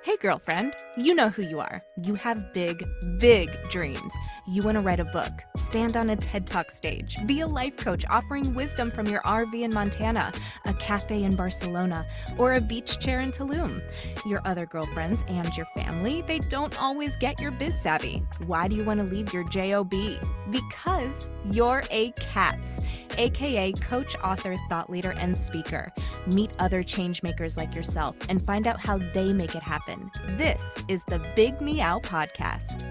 Hey, girlfriend, you know who you are. You have big, big dreams. You want to write a book, stand on a TED Talk stage, be a life coach offering wisdom from your RV in Montana, a cafe in Barcelona, or a beach chair in Tulum. Your other girlfriends and your family, they don't always get your biz savvy. Why do you want to leave your JOB? Because you're a C.A.T.S, aka coach, author, thought leader, and speaker. Meet other change makers like yourself and find out how they make it happen. This is the Big Meow podcast.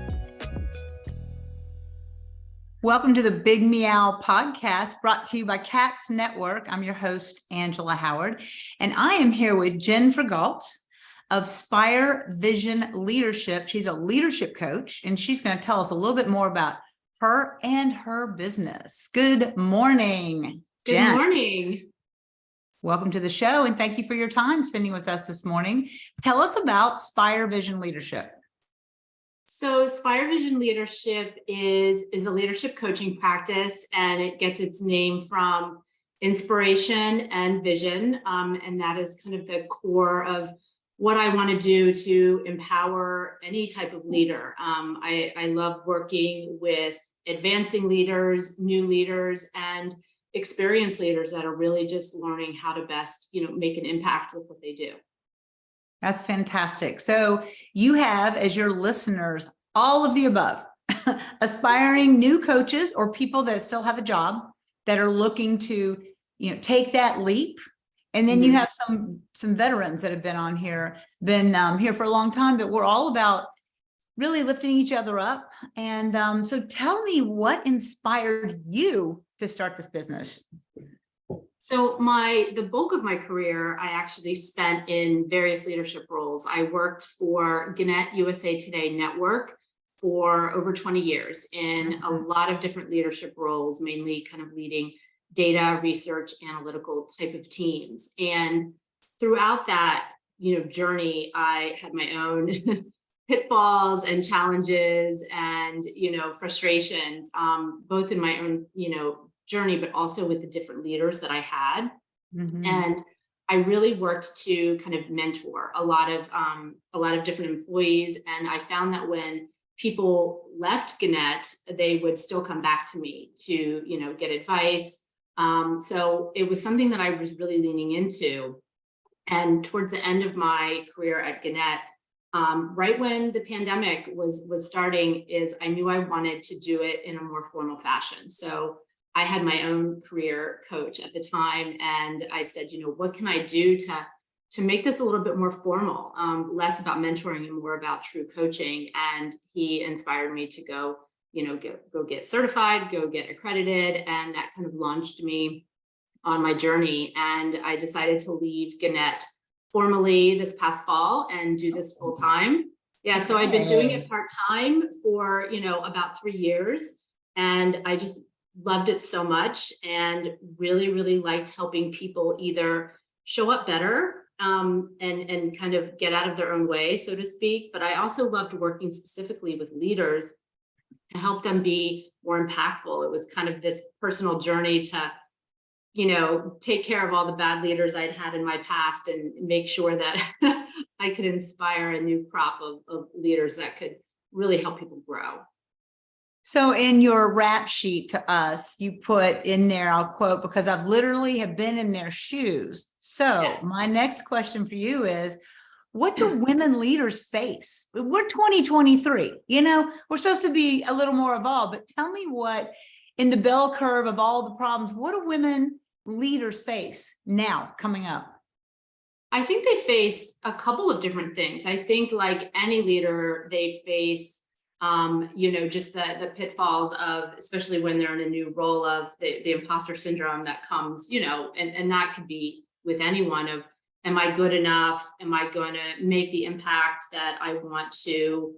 Welcome to the Big Meow podcast, brought to you by C.A.T.S Network. I'm your host, Angela Howard, and I am here with Jen Frigault of Spire Vision Leadership. She's a leadership coach, and she's going to tell us a little bit more about her and her business. Good morning, Jen. Good morning. Welcome to the show, and thank you for your time spending with us this morning. Tell us about Spire Vision Leadership. So Spire Vision Leadership is a leadership coaching practice, and it gets its name from inspiration and vision. And that is kind of the core of what I want to do to empower any type of leader. I love working with advancing leaders, new leaders, and experienced leaders that are really just learning how to best, make an impact with what they do. That's fantastic. So you have, as your listeners, all of the above, aspiring new coaches or people that still have a job that are looking to, take that leap. And then you have some veterans that have been on here, been here for a long time, but we're all about really lifting each other up. And so tell me, what inspired you to start this business? So the bulk of my career, I actually spent in various leadership roles. I worked for Gannett USA Today Network for over 20 years in a lot of different leadership roles, mainly kind of leading data, research, analytical type of teams. And throughout that, journey, I had my own pitfalls and challenges and, frustrations, both in my own, journey, but also with the different leaders that I had. And I really worked to kind of mentor a lot of different employees. And I found that when people left Gannett, they would still come back to me to, get advice. So it was something that I was really leaning into. And towards the end of my career at Gannett, right when the pandemic was starting, I knew I wanted to do it in a more formal fashion. So I had my own career coach at the time, and I said, what can I do to make this a little bit more formal, less about mentoring and more about true coaching? And he inspired me to go get certified, go get accredited, and that kind of launched me on my journey. And I decided to leave Gannett formally this past fall and do this full time. Yeah, so I've been doing it part-time for, about 3 years, and I just loved it so much and really, really liked helping people either show up better and kind of get out of their own way, so to speak. But I also loved working specifically with leaders to help them be more impactful. It was kind of this personal journey to, take care of all the bad leaders I'd had in my past and make sure that I could inspire a new crop of leaders that could really help people grow. So in your rap sheet to us, you put in there, I'll quote, because I've literally have been in their shoes. So Yes. My next question for you is, what do women leaders face? We're 2023, we're supposed to be a little more evolved, but tell me what, in the bell curve of all the problems, what do women leaders face now coming up? I think they face a couple of different things. I think like any leader, they face just the pitfalls of, especially when they're in a new role, of the imposter syndrome that comes, and that could be with anyone of, am I good enough? Am I going to make the impact that I want to?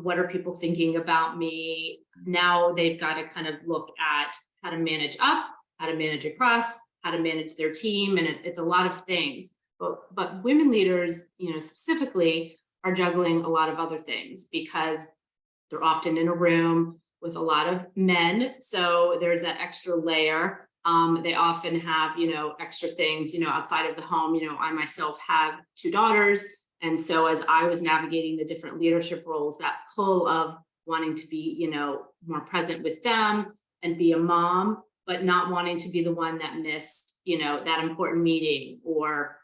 What are people thinking about me? Now they've got to kind of look at how to manage up, how to manage across, how to manage their team. And it's a lot of things, but women leaders, specifically, are juggling a lot of other things because they're often in a room with a lot of men. So there's that extra layer. They often have, extra things, outside of the home. I myself have 2 daughters, And so as I was navigating the different leadership roles, that pull of wanting to be, more present with them and be a mom, but not wanting to be the one that missed, that important meeting, or,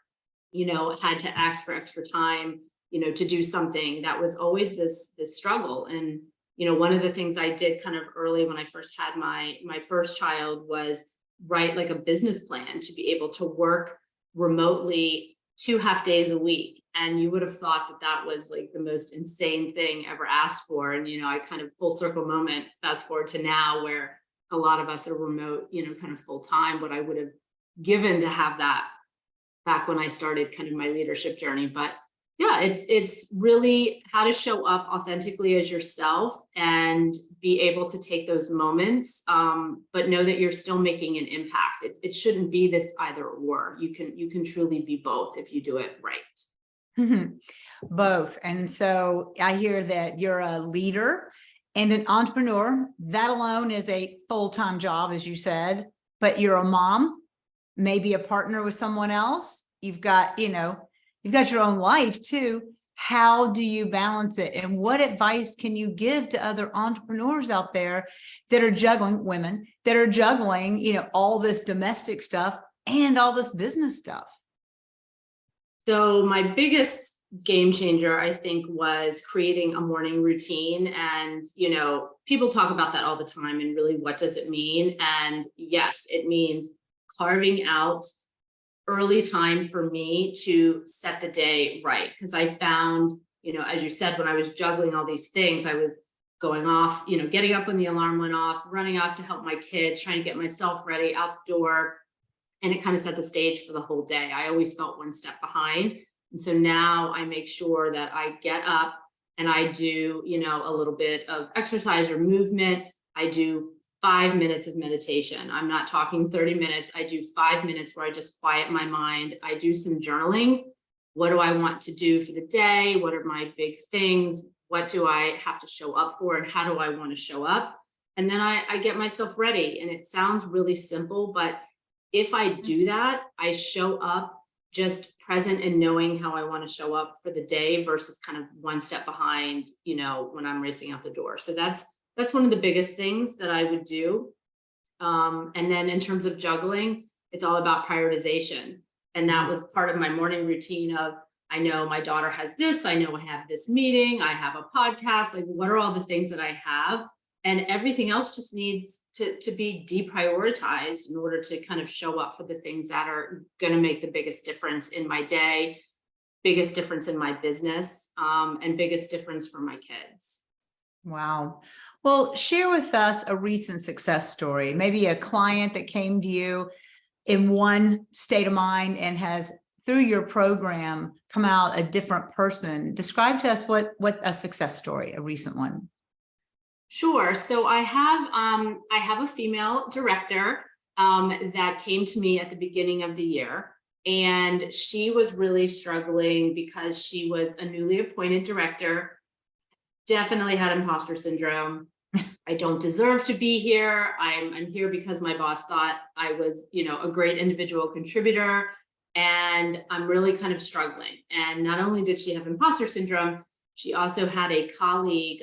had to ask for extra time, to do something. That was always this struggle. And, one of the things I did kind of early when I first had my first child was write like a business plan to be able to work remotely 2 half days a week. And you would have thought that that was like the most insane thing ever asked for. And, I kind of full circle moment, fast forward to now, where a lot of us are remote, kind of full time, what I would have given to have that back when I started kind of my leadership journey. But yeah, it's really how to show up authentically as yourself and be able to take those moments, but know that you're still making an impact. It shouldn't be this either or. You can truly be both if you do it right. Both. And so I hear that you're a leader and an entrepreneur. That alone is a full-time job, as you said, but you're a mom, maybe a partner with someone else. You've got your own life too. How do you balance it? And what advice can you give to other entrepreneurs out there that are juggling, women that are juggling, all this domestic stuff and all this business stuff? So my biggest game changer, I think, was creating a morning routine. And, people talk about that all the time, and really, what does it mean? And yes, it means carving out early time for me to set the day right. Because I found, as you said, when I was juggling all these things, I was going off, getting up when the alarm went off, running off to help my kids, trying to get myself ready out the door. And it kind of set the stage for the whole day. I always felt one step behind. And so now I make sure that I get up and I do, a little bit of exercise or movement. I do 5 minutes of meditation. I'm not talking 30 minutes. I do 5 minutes where I just quiet my mind. I do some journaling. What do I want to do for the day? What are my big things? What do I have to show up for? And how do I want to show up? And then I get myself ready. And it sounds really simple, but if I do that, I show up just present and knowing how I want to show up for the day versus kind of one step behind, when I'm racing out the door. So that's one of the biggest things that I would do. And then in terms of juggling, it's all about prioritization. And that was part of my morning routine of, I know my daughter has this, I know I have this meeting, I have a podcast, like what are all the things that I have? And everything else just needs to be deprioritized in order to kind of show up for the things that are going to make the biggest difference in my day, biggest difference in my business, and biggest difference for my kids. Wow. Well, share with us a recent success story, maybe a client that came to you in one state of mind and has, through your program, come out a different person. Describe to us what a success story, a recent one. Sure. So I have a female director that came to me at the beginning of the year, and she was really struggling because she was a newly appointed director, definitely had imposter syndrome. I don't deserve to be here. I'm here because my boss thought I was, a great individual contributor, and I'm really kind of struggling. And not only did she have imposter syndrome, she also had a colleague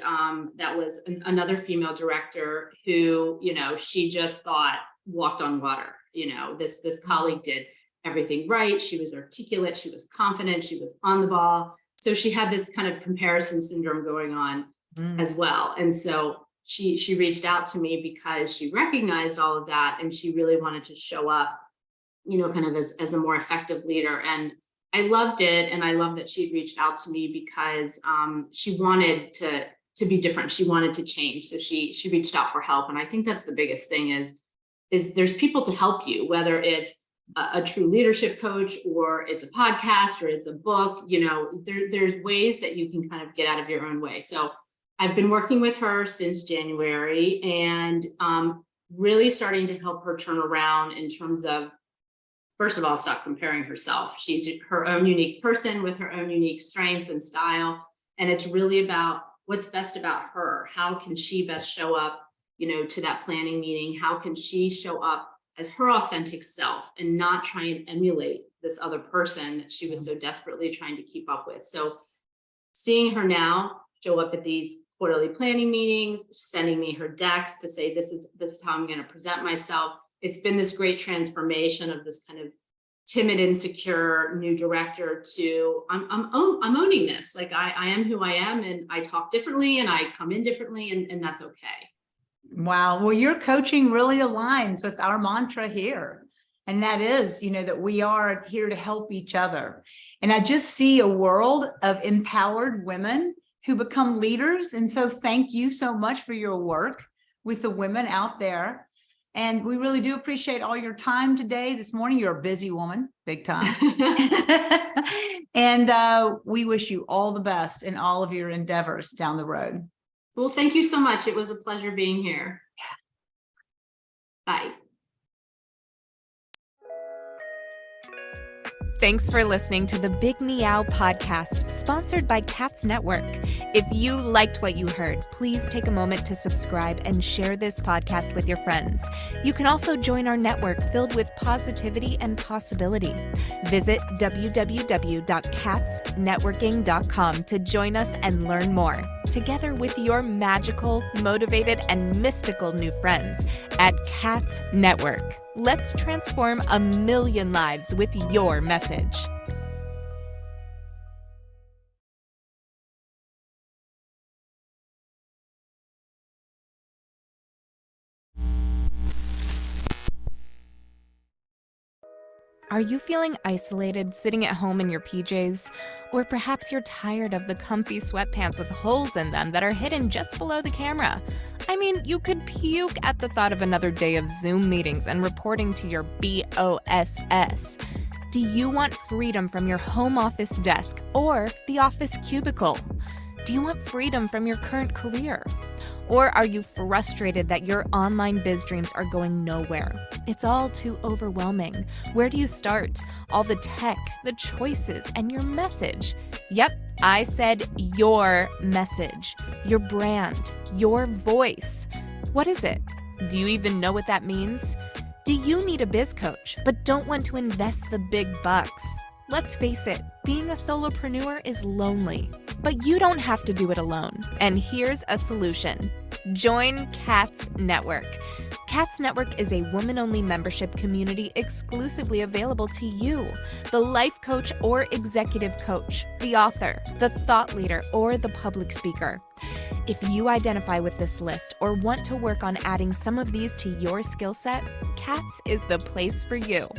that was another female director who, she just thought walked on water. This colleague did everything right. She was articulate. She was confident. She was on the ball. So she had this kind of comparison syndrome going on as well. And so she reached out to me because she recognized all of that, and she really wanted to show up, kind of as a more effective leader. And I loved it. And I love that she'd reached out to me because she wanted to be different. She wanted to change. So she reached out for help. And I think that's the biggest thing is there's people to help you, whether it's a true leadership coach or it's a podcast or it's a book, there's ways that you can kind of get out of your own way. So I've been working with her since January, and really starting to help her turn around in terms of, first of all, stop comparing herself. She's her own unique person with her own unique strengths and style. And it's really about what's best about her. How can she best show up, to that planning meeting? How can she show up as her authentic self and not try and emulate this other person that she was so desperately trying to keep up with. So seeing her now show up at these quarterly planning meetings, sending me her decks to say, this is how I'm going to present myself. It's been this great transformation of this kind of timid, insecure new director to I'm owning this. Like I am who I am, and I talk differently and I come in differently, and that's okay. Wow. Well, your coaching really aligns with our mantra here. And that is, that we are here to help each other. And I just see a world of empowered women who become leaders. And so thank you so much for your work with the women out there. And we really do appreciate all your time today, this morning. You're a busy woman, big time. And we wish you all the best in all of your endeavors down the road. Well, thank you so much. It was a pleasure being here. Bye. Thanks for listening to the Big Meow podcast, sponsored by C.A.T.S Network. If you liked what you heard, please take a moment to subscribe and share this podcast with your friends. You can also join our network filled with positivity and possibility. Visit www.catsnetworking.com to join us and learn more, together with your magical, motivated, and mystical new friends at C.A.T.S Network. Let's transform 1 million lives with your message. Are you feeling isolated, sitting at home in your PJs? Or perhaps you're tired of the comfy sweatpants with holes in them that are hidden just below the camera? I mean, you could puke at the thought of another day of Zoom meetings and reporting to your BOSS. Do you want freedom from your home office desk or the office cubicle? Do you want freedom from your current career? Or are you frustrated that your online biz dreams are going nowhere? It's all too overwhelming. Where do you start? All the tech, the choices, and your message. Yep, I said your message, your brand, your voice. What is it? Do you even know what that means? Do you need a biz coach but don't want to invest the big bucks? Let's face it, being a solopreneur is lonely, but you don't have to do it alone. And here's a solution. Join C.A.T.S Network. C.A.T.S Network is a woman-only membership community exclusively available to you, the life coach or executive coach, the author, the thought leader, or the public speaker. If you identify with this list or want to work on adding some of these to your skill set, C.A.T.S is the place for you.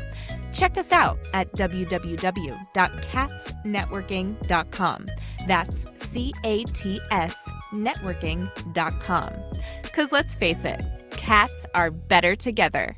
Check us out at www.catsnetworking.com. That's C.A.T.S networking.com. Because let's face it, cats are better together.